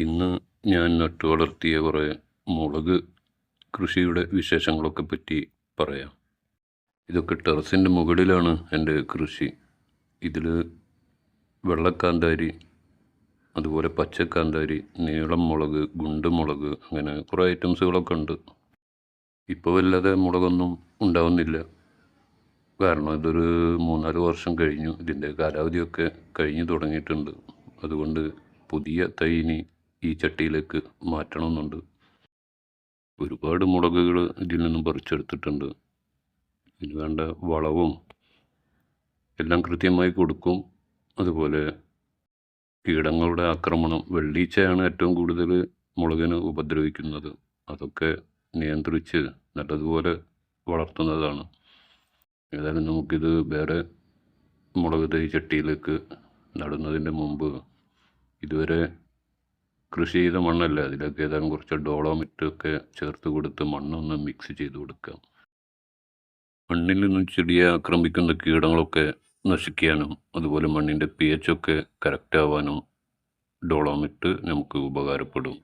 ഇന്ന് ഞാൻ നട്ടുവളർത്തിയ കുറേ മുളക് കൃഷിയുടെ വിശേഷങ്ങളൊക്കെ പറ്റി പറയാം. ഇതൊക്കെ ടെറസിൻ്റെ മുകളിലാണ് എൻ്റെ കൃഷി. ഇതിൽ വെള്ളക്കാന്താരി, അതുപോലെ പച്ചക്കാന്താരി, നീളം മുളക്, ഗുണ്ട് മുളക്, അങ്ങനെ കുറേ ഐറ്റംസുകളൊക്കെ ഉണ്ട്. ഇപ്പോൾ വല്ലാതെ മുളകൊന്നും ഉണ്ടാവുന്നില്ല. കാരണം ഇതൊരു 3-4 വർഷം കഴിഞ്ഞു. ഇതിൻ്റെ കാലാവധിയൊക്കെ കഴിഞ്ഞു തുടങ്ങിയിട്ടുണ്ട്. അതുകൊണ്ട് പുതിയ തൈ ഇനി ഈ ചട്ടിയിലേക്ക് മാറ്റണമെന്നുണ്ട്. ഒരുപാട് മുളകുകൾ ഇതിൽ നിന്നും പറിച്ചെടുത്തിട്ടുണ്ട്. ഇതിന് വേണ്ട വളവും എല്ലാം കൃത്യമായി കൊടുക്കും. അതുപോലെ കീടങ്ങളുടെ ആക്രമണം, വെള്ളീച്ചയാണ് ഏറ്റവും കൂടുതൽ മുളകിന് ഉപദ്രവിക്കുന്നത്. അതൊക്കെ നിയന്ത്രിച്ച് നല്ലതുപോലെ വളർത്തുന്നതാണ്. ഏതായാലും നമുക്കിത് വേറെ മുളക് തൈ ചട്ടിയിലേക്ക് നടുന്നതിൻ്റെ മുമ്പ് ഇതുവരെ കൃഷി ചെയ്ത മണ്ണല്ല, അതിലേക്ക് ഏതായാലും കുറച്ച് ഡോളോമിറ്റ് ഒക്കെ ചേർത്ത് കൊടുത്ത് മണ്ണൊന്ന് മിക്സ് ചെയ്ത് കൊടുക്കാം. മണ്ണിൽ നിന്നും ചെടിയെ ആക്രമിക്കുന്ന കീടങ്ങളൊക്കെ നശിക്കാനും അതുപോലെ മണ്ണിൻ്റെ pH ഒക്കെ കറക്റ്റ് ആവാനും ഡോളോമിറ്റ് നമുക്ക് ഉപകാരപ്പെടും.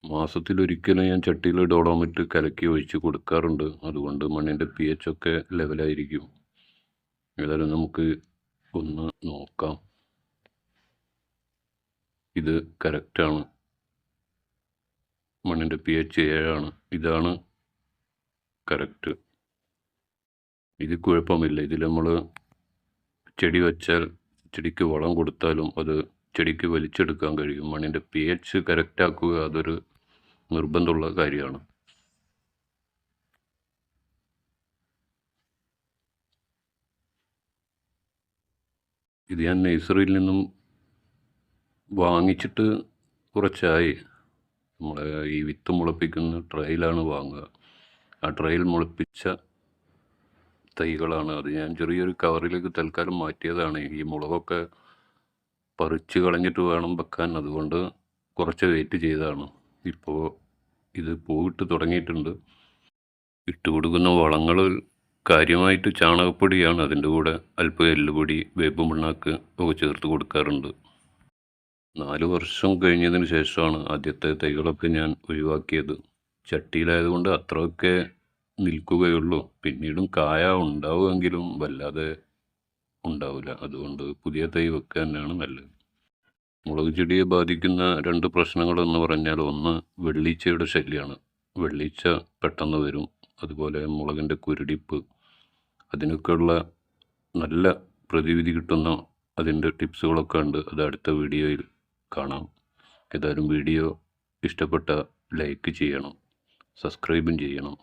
മാസത്തിലൊരിക്കലും ഞാൻ ചട്ടിയിൽ ഡോളോമിറ്റ് കലക്കി ഒഴിച്ച് കൊടുക്കാറുണ്ട്. അതുകൊണ്ട് മണ്ണിൻ്റെ pH ഒക്കെ ലെവലായിരിക്കും. ഏതായാലും നമുക്ക് ഒന്ന് നോക്കാം. ഇത് കറക്റ്റാണ്. മണ്ണിൻ്റെ pH 7 ഇതാണ് കറക്റ്റ്. ഇത് കുഴപ്പമില്ല. ഇതിൽ നമ്മൾ ചെടി വെച്ചാൽ ചെടിക്ക് വളം കൊടുത്താലും അത് ചെടിക്ക് വലിച്ചെടുക്കാൻ കഴിയും. മണ്ണിൻ്റെ pH കറക്റ്റാക്കുക അതൊരു നിർബന്ധമുള്ള കാര്യമാണ്. ഇത് ഞാൻ നഴ്സറിയിൽ നിന്നും വാങ്ങിച്ചിട്ട് കുറച്ചായി. നമ്മൾ ഈ വിത്ത് മുളപ്പിക്കുന്ന ട്രേയിലാണ് വാങ്ങുക. ആ ട്രേയിൽ മുളപ്പിച്ച തൈകളാണ്. അത് ഞാൻ ചെറിയൊരു കവറിലേക്ക് തൽക്കാലം മാറ്റിയതാണ്. ഈ മുളകൊക്കെ പറിച്ച് കളഞ്ഞിട്ട് വേണം വെക്കാൻ. അതുകൊണ്ട് കുറച്ച് വെയിറ്റ് ചെയ്തതാണ്. ഇപ്പോൾ ഇത് പൂവിട്ട് തുടങ്ങിയിട്ടുണ്ട്. ഇട്ട് കൊടുക്കുന്ന വളങ്ങൾ കാര്യമായിട്ട് ചാണകപ്പൊടിയാണ്. അതിൻ്റെ കൂടെ അല്പം എല്ലുപൊടി, വേപ്പ് പിണ്ണാക്ക് ഒക്കെ ചേർത്ത് കൊടുക്കാറുണ്ട്. 4 വർഷം കഴിഞ്ഞതിന് ശേഷമാണ് ആദ്യത്തെ തൈകളൊക്കെ ഞാൻ ഒഴിവാക്കിയത്. ചട്ടിയിലായതുകൊണ്ട് അത്രയൊക്കെ നിൽക്കുകയുള്ളൂ. പിന്നീടും കായ ഉണ്ടാവുമെങ്കിലും വല്ലാതെ ഉണ്ടാവില്ല. അതുകൊണ്ട് പുതിയ തൈ വെക്കുക തന്നെയാണ് നല്ലത്. മുളക് ചെടിയെ ബാധിക്കുന്ന 2 പ്രശ്നങ്ങളെന്ന് പറഞ്ഞാൽ, ഒന്ന് വെള്ളീച്ചയുടെ ശല്യമാണ്. വെള്ളീച്ച പെട്ടെന്ന് വരും. അതുപോലെ മുളകിൻ്റെ കുരുടിപ്പ്, അതിനൊക്കെയുള്ള നല്ല പ്രതിവിധി കിട്ടുന്ന അതിൻ്റെ ടിപ്സുകളൊക്കെ ഉണ്ട്. അത് അടുത്ത വീഡിയോയിൽ കാണാം. ഏതായാലും വീഡിയോ ഇഷ്ടപ്പെട്ട ലൈക്ക് ചെയ്യണം, സബ്സ്ക്രൈബും ചെയ്യണം.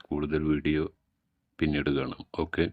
കൂടുതൽ വീഡിയോ പിന്നീട് കാണാം. ഓക്കെ.